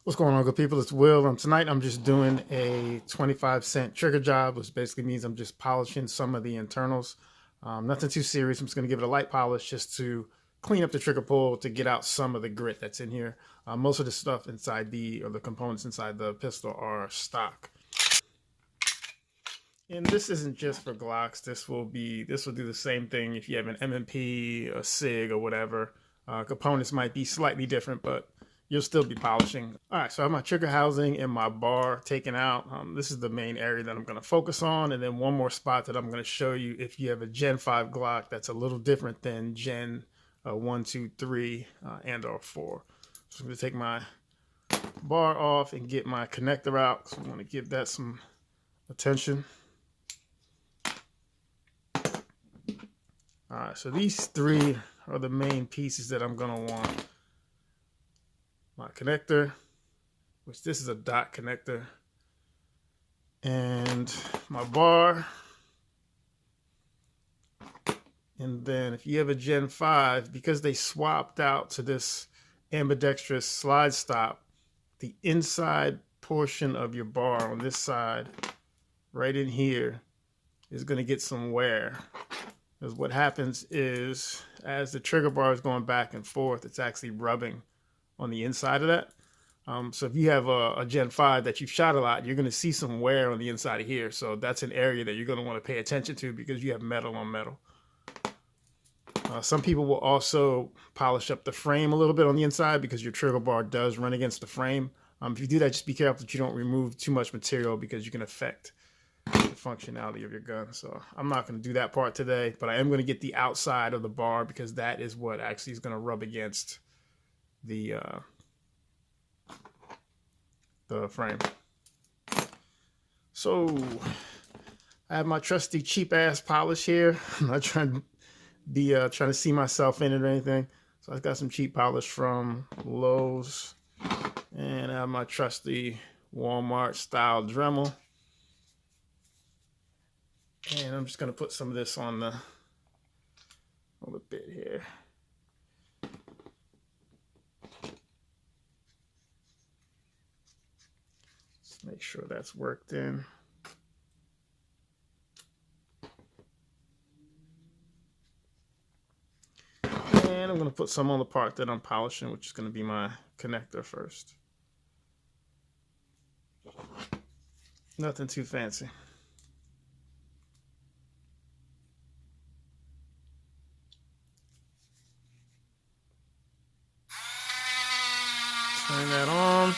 What's going on, good people? It's Will. Tonight I'm just doing a 25-cent trigger job, which basically means I'm just polishing some of the internals. Nothing too serious. I'm just going to give it a light polish just to clean up the trigger pull to get out some of the grit that's in here. Most of the stuff inside the components inside the pistol are stock. And this isn't just for Glocks. This will do the same thing if you have an M&P, a SIG, or whatever. Components might be slightly different, but you'll still be polishing. All right, so I have my trigger housing and my bar taken out. This is the main area that I'm going to focus on, and then one more spot that I'm going to show you if you have a Gen 5 Glock that's a little different than Gen 1, 2, 3, and or 4. So I'm going to take my bar off and get my connector out. So I'm going to give that some attention. All right, so these three are the main pieces that I'm going to want. My connector, which this is a dot connector, and my bar. And then if you have a Gen 5, because they swapped out to this ambidextrous slide stop, the inside portion of your bar on this side, right in here, is going to get some wear. Because what happens is, as the trigger bar is going back and forth, it's actually rubbing on the inside of that. So if you have a Gen 5 that you've shot a lot, you're going to see some wear on the inside of here. So that's an area that you're going to want to pay attention to because you have metal on metal. Some people will also polish up the frame a little bit on the inside because your trigger bar does run against the frame. If you do that, just be careful that you don't remove too much material because you can affect the functionality of your gun. So I'm not going to do that part today, but I am going to get the outside of the bar because that is what actually is going to rub against the frame. So I have my trusty cheap ass polish here. I'm not trying to see myself in it or anything. So I've got some cheap polish from Lowe's, and I have my trusty Walmart style Dremel. And I'm just going to put some of this on the bit here. Just make sure that's worked in. And I'm going to put some on the part that I'm polishing, which is going to be my connector first. Nothing too fancy. Turn that on. If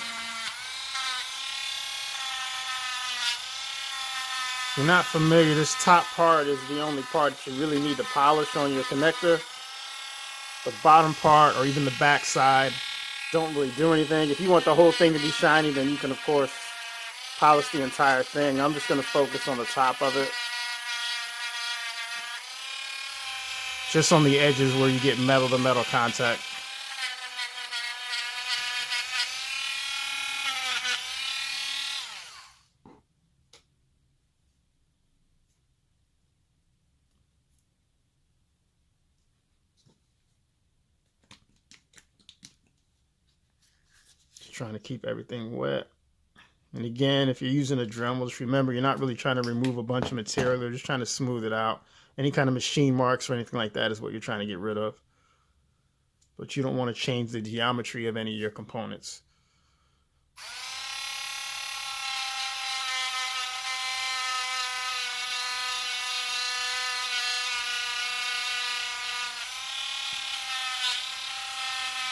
you're not familiar, this top part is the only part that you really need to polish on your connector. The bottom part or even the back side don't really do anything. If you want the whole thing to be shiny, then you can of course polish the entire thing. I'm just going to focus on the top of it. Just on the edges where you get metal to metal contact. Just trying to keep everything wet. And again, if you're using a Dremel, just remember you're not really trying to remove a bunch of material. You're just trying to smooth it out. Any kind of machine marks or anything like that is what you're trying to get rid of. But you don't want to change the geometry of any of your components.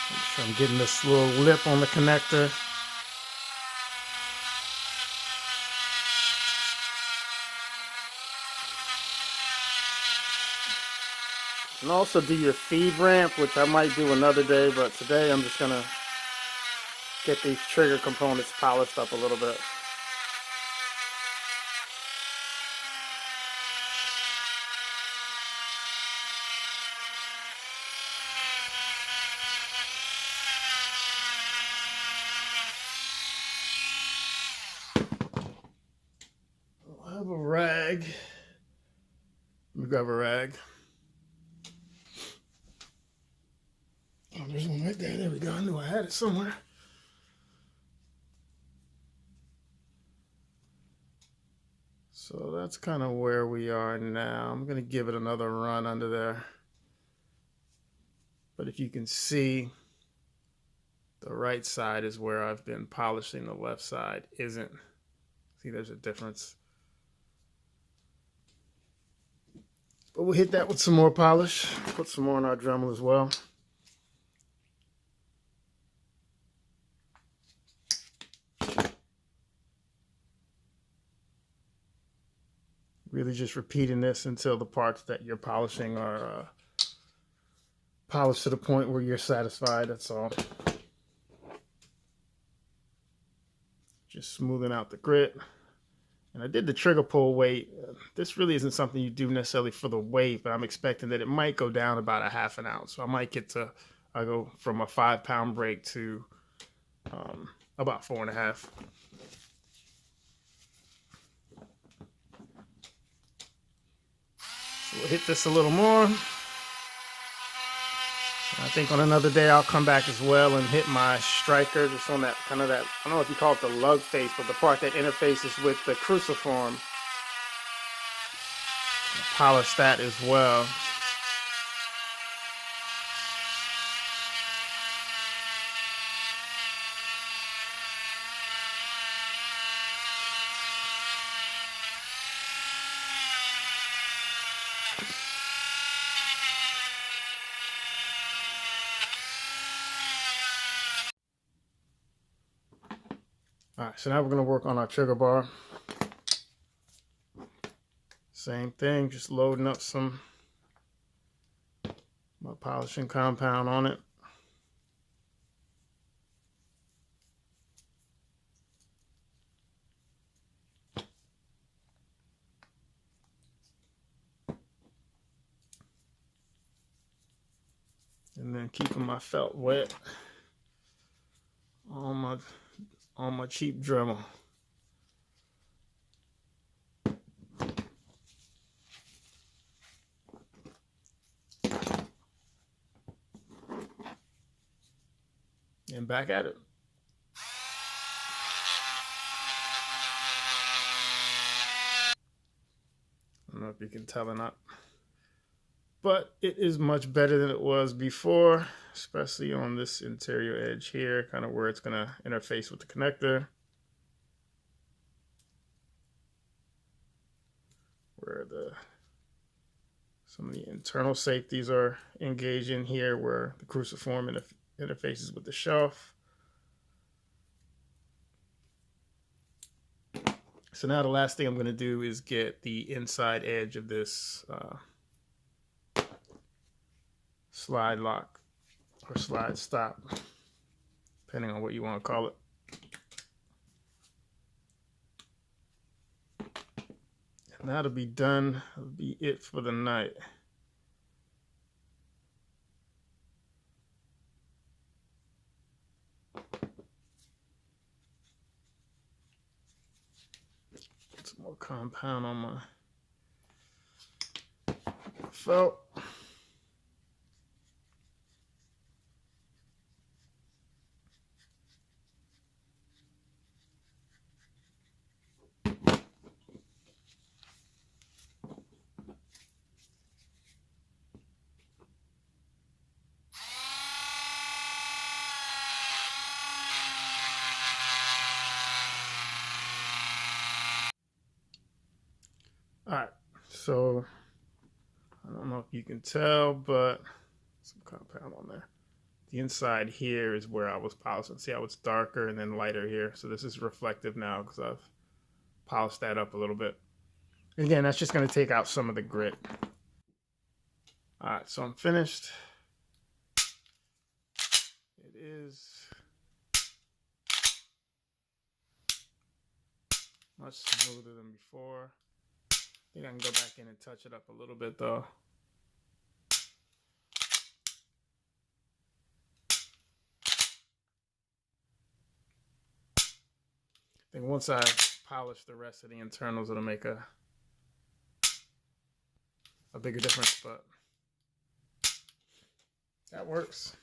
Make sure I'm getting this little lip on the connector. And also do your feed ramp, which I might do another day, but today I'm just going to get these trigger components polished up a little bit. I'll have a rag. Let me grab a rag. Oh, there's one right there. There we go. I knew I had it somewhere. So that's kind of where we are now. I'm going to give it another run under there. But if you can see, the right side is where I've been polishing, the left side isn't. See, there's a difference. But we'll hit that with some more polish. Put some more on our Dremel as well. Really just repeating this until the parts that you're polishing are polished to the point where you're satisfied. That's all. Just smoothing out the grit. And I did the trigger pull weight. This really isn't something you do necessarily for the weight, but I'm expecting that it might go down about a ½ ounce. So I might get to, I go from a 5-pound break to about 4.5. So we'll hit this a little more. I think on another day I'll come back as well and hit my striker just on that kind of that, I don't know if you call it the lug face, but the part that interfaces with the cruciform. I'll polish that as well. All right, so now we're going to work on our trigger bar. Same thing, just loading up some my polishing compound on it. And then keeping my felt wet on my cheap Dremel. And back at it. I don't know if you can tell or not, but it is much better than it was before, especially on this interior edge here, kind of where it's going to interface with the connector, where some of the internal safeties are engaged in here, where the cruciform interfaces with the shelf. So now the last thing I'm going to do is get the inside edge of this slide lock or slide stop, depending on what you want to call it. And that'll be done. That'll be it for the night. Put some more compound on my felt. All right, so I don't know if you can tell, but some compound on there. The inside here is where I was polishing. See how it's darker and then lighter here. So this is reflective now because I've polished that up a little bit. Again, that's just going to take out some of the grit. All right, so I'm finished. It is much smoother than before. I think I can go back in and touch it up a little bit though. I think once I polish the rest of the internals, it'll make a bigger difference, but that works.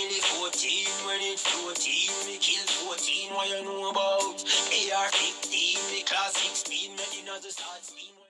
milli 14, when it 14, me kill 14, what you know about? AR 15, me class 16, me in the start steam.